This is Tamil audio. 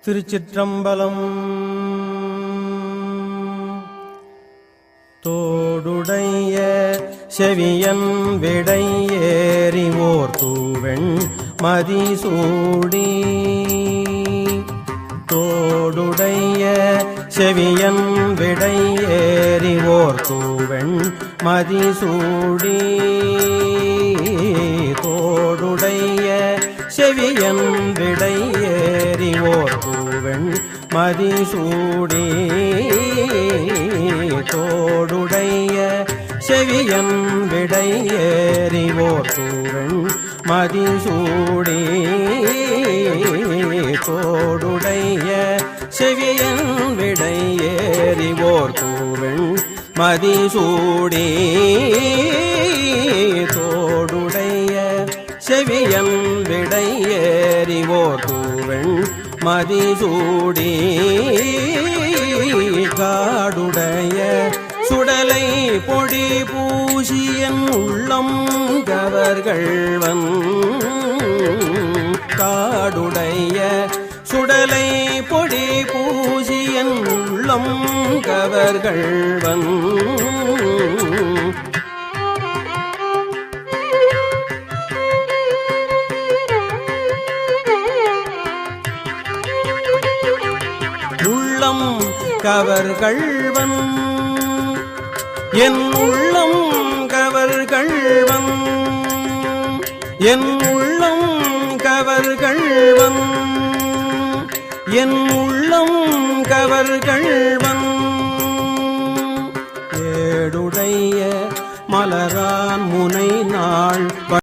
திருச்சிற்றம்பலம். தோடுடைய செவியன் விடை ஏறிவோர் தூவெண் மதிசூடி. தோடுடைய செவியன் விடை ஏறிவோர் தூவெண் மதிசூடி. தோடுடைய செவியன் விடை ஏறிவோர் தூவெண் மதிசூடி. தோடுடைய செவியன் விடை ஏறிவோர் தூவெண் மதிசூடி. தோடுடைய செவியன் விடை ஏறிவோர் தூவெண் மதிசூடி. தோடுடைய செவியன் விடை ஏறிவோர் தூவெண் மதிசூடி. காடுடைய சுடலை பொடி பூசியன் உள்ளம் கவர்கள்வன். காடுடைய சுடலை பொடி பூசியன் உள்ளம் கவர்கள்வன். உள்ளம் கவர்கள்வன் என் உள்ளம் கவர்கள்வன். என் உள்ளம் கவர்கள்வன். என் உள்ளம் கவர்கள்வன். ஏடுடைய மலரான் முனை நாள்